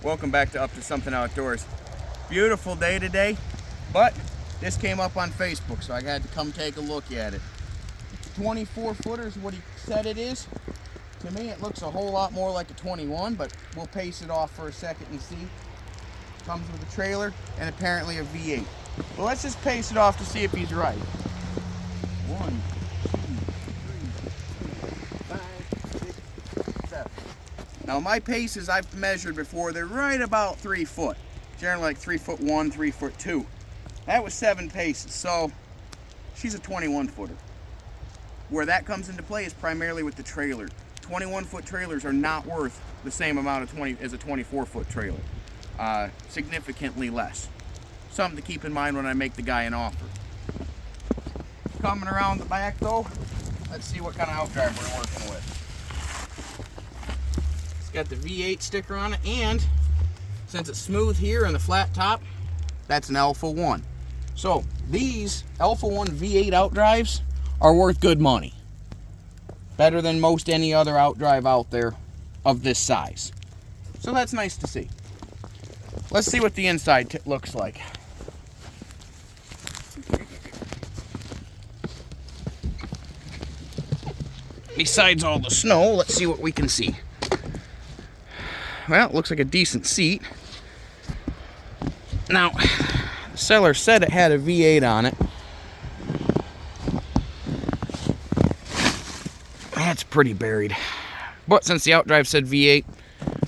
Welcome back to Up to Something Outdoors. Beautiful day today, but this came up on Facebook, so I had to come take a look at it. 24 footer is what he said it is. To me, it looks a whole lot more like a 21, but we'll pace it off for a second and see. Comes with a trailer and apparently a V8. But let's just pace it off to see if he's right. 1, 2, 3, 4, 5, 6, 7. Now my paces I've measured before, they're right about 3 foot. Generally like 3'1", 3'2". That was 7 paces, so she's a 21 footer. Where that comes into play is primarily with the trailer. 21 foot trailers are not worth the same amount of 20 as a 24 foot trailer. Significantly less. Something to keep in mind when I make the guy an offer. Coming around the back though, let's see what kind of outdrive we're working with. It's got the V8 sticker on it, and since it's smooth here and the flat top, that's an Alpha 1. So these Alpha 1 V8 outdrives are worth good money. Better than most any other outdrive out there of this size. So that's nice to see. Let's see what the inside looks like. Besides all the snow, let's see what we can see. Well, it looks like a decent seat. Now, the seller said it had a V8 on it. That's pretty buried. But since the outdrive said V8,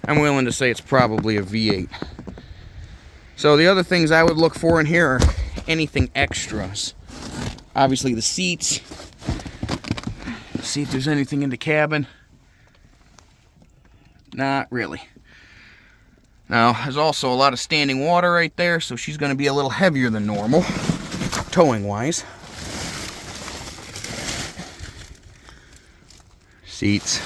I'm willing to say it's probably a V8. So the other things I would look for in here are anything extras. Obviously the seats. See if there's anything in the cabin. Not really. Now, there's also a lot of standing water right there, so she's going to be a little heavier than normal, towing-wise. Seats.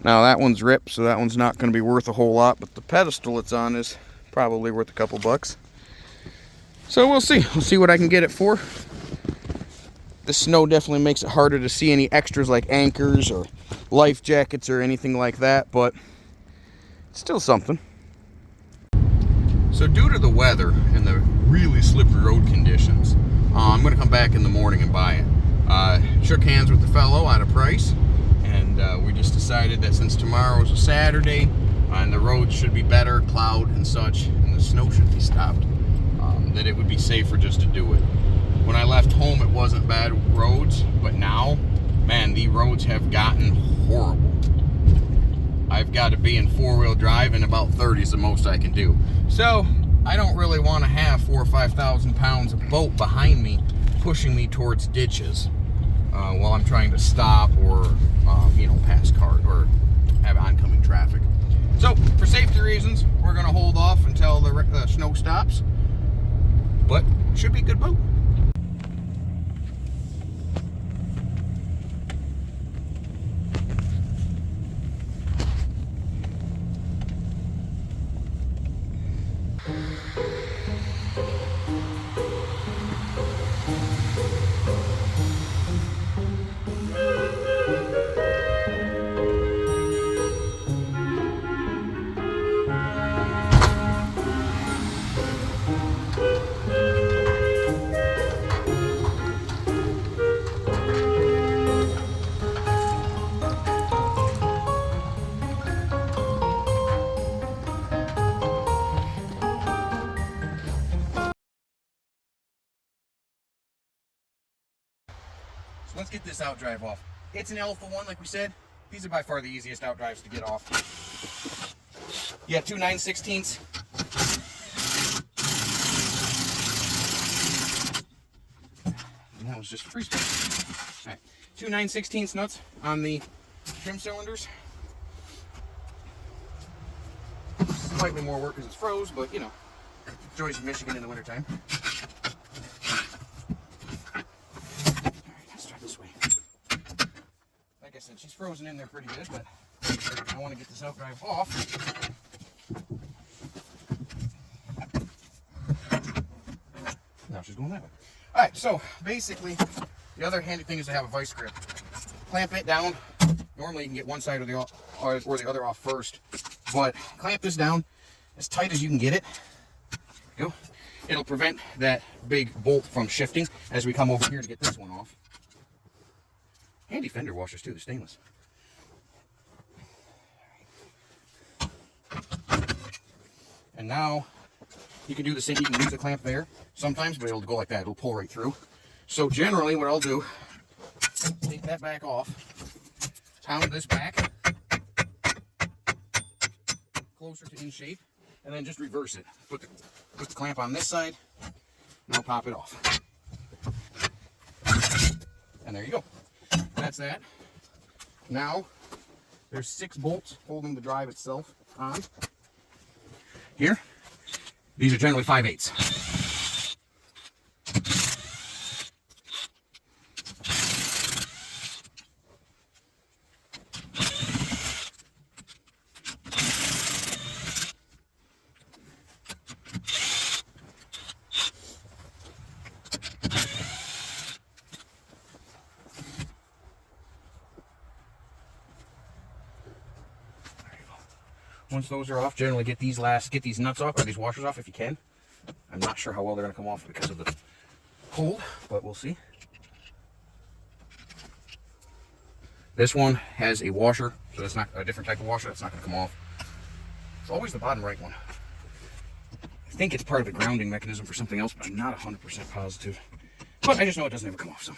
Now, that one's ripped, so that one's not going to be worth a whole lot, but the pedestal it's on is probably worth a couple bucks. So we'll see. We'll see what I can get it for. The snow definitely makes it harder to see any extras like anchors or life jackets or anything like that, but it's still something. So due to the weather and the really slippery road conditions, I'm going to come back in the morning and buy it. Shook hands with the fellow on a price, and we just decided that since tomorrow is a Saturday and the roads should be better, cloud and such, and the snow should be stopped, that it would be safer just to do it. When I left home, it wasn't bad roads, but now, man, the roads have gotten horrible. I've got to be in 4-wheel drive, and about 30 is the most I can do. So I don't really want to have 4,000 or 5,000 pounds of boat behind me pushing me towards ditches while I'm trying to stop or pass cars or have oncoming traffic. So for safety reasons, we're going to hold off until the snow stops, but should be a good boat. Let's get this outdrive off. It's an Alpha 1, like we said. These are by far the easiest outdrives to get off. You got two 9/16. And that was just free space. All right, two 9/16 nuts on the trim cylinders. Slightly more work because it's froze, but joys of Michigan in the wintertime. Like I said, she's frozen in there pretty good, but I want to get this outdrive off. Now she's going that way. Alright, so basically, the other handy thing is to have a vice grip. Clamp it down. Normally you can get one side or the other off first. But clamp this down as tight as you can get it. Go. It'll prevent that big bolt from shifting as we come over here to get this one off. Handy fender washers too, they're stainless. And now you can do the same. You can use the clamp there sometimes, but it'll go like that. It'll pull right through. So generally what I'll do, take that back off, pound this back closer to in shape, and then just reverse it. Put the clamp on this side, and I'll pop it off. And there you go. That's that. Now, there's 6 bolts holding the drive itself on. Here, these are generally 5/8. Once those are off, generally get these nuts off, or these washers off if you can. I'm not sure how well they're going to come off because of the cold, but we'll see. This one has a washer, so that's not a different type of washer. That's not going to come off. It's always the bottom right one. I think it's part of the grounding mechanism for something else, but I'm not 100% positive. But I just know it doesn't ever come off. So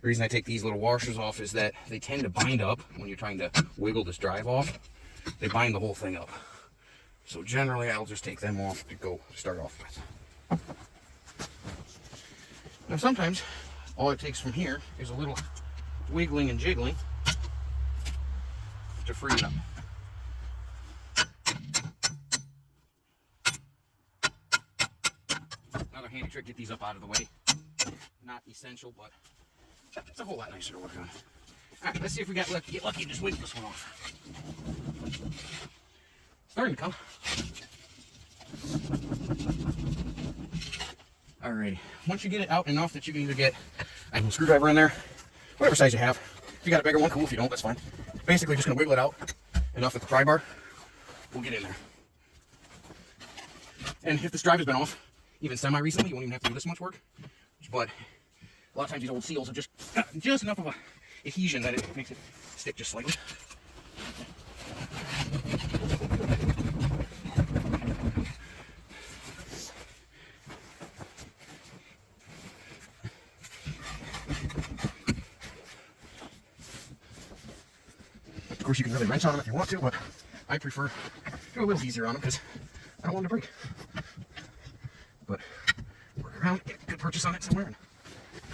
the reason I take these little washers off is that they tend to bind up when you're trying to wiggle this drive off. They bind the whole thing up. So generally I'll just take them off to go start off with. Now sometimes all it takes from here is a little wiggling and jiggling to free it up. Another handy trick, get these up out of the way. Not essential, but it's a whole lot nicer to work on. Alright, let's see if we get lucky and just wiggle this one off. Starting to come. Alrighty. Once you get it out enough that you can either get a little screwdriver in there, whatever size you have. If you got a bigger one, cool. If you don't, that's fine. Basically, just gonna wiggle it out enough that the pry bar will get in there. And if this drive has been off, even semi-recently, you won't even have to do this much work. But a lot of times these old seals are just enough of a adhesion that it makes it stick just slightly. Of course, you can really wrench on them if you want to, but I prefer do a little easier on them because I don't want them to break. But work around, get a good purchase on it somewhere, and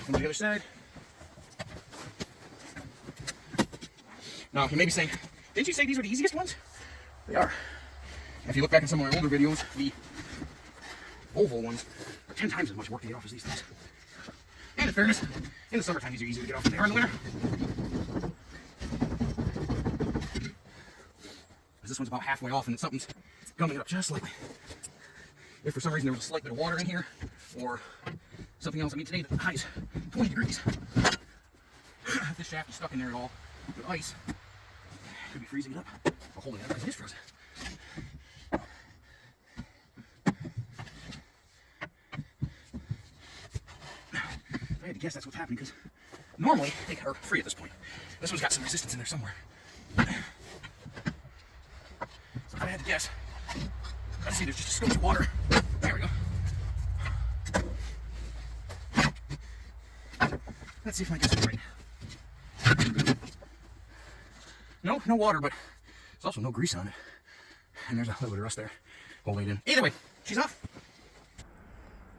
come to the other side. Now, you may be saying, didn't you say these were the easiest ones? They are. If you look back at some of my older videos, the oval ones are 10 times as much work to get off as these things. And in fairness, in the summertime, these are easier to get off than they are in the winter. Because this one's about halfway off and something's gumming it up just slightly. If for some reason there was a slight bit of water in here, or something else, I mean today the high is 20 degrees. If this shaft is stuck in there at all with ice, it could be freezing it up, or holding it up because it is frozen. I had to guess that's what's happening because normally they are free at this point. This one's got some resistance in there somewhere. So if I had to guess, let's see, there's just a skosh of water. There we go. Let's see if my guess is right. No, no water, but there's also no grease on it. And there's a little bit of rust there holding it in. Either way, she's off.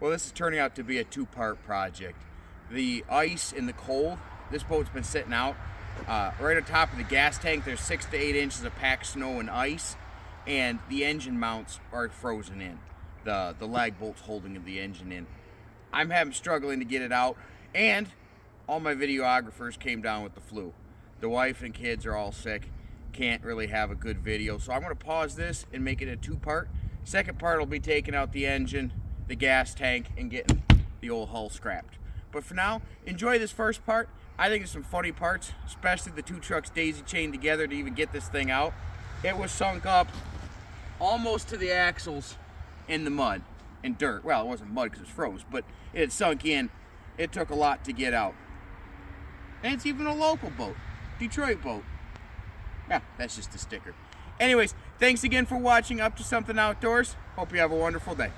Well, this is turning out to be a two-part project. The ice and the cold, this boat's been sitting out. Right on top of the gas tank, there's 6 to 8 inches of packed snow and ice, and the engine mounts are frozen in. The lag bolts holding the engine in. I'm struggling to get it out, and all my videographers came down with the flu. The wife and kids are all sick, can't really have a good video, so I'm going to pause this and make it a two-part. Second part will be taking out the engine, the gas tank, and getting the old hull scrapped. But for now, enjoy this first part. I think there's some funny parts, especially the two trucks daisy chained together to even get this thing out. It was sunk up almost to the axles in the mud and dirt. Well, it wasn't mud because it was froze, but it had sunk in. It took a lot to get out. And it's even a local boat, Detroit boat. Yeah, that's just a sticker. Anyways, thanks again for watching Up to Something Outdoors. Hope you have a wonderful day.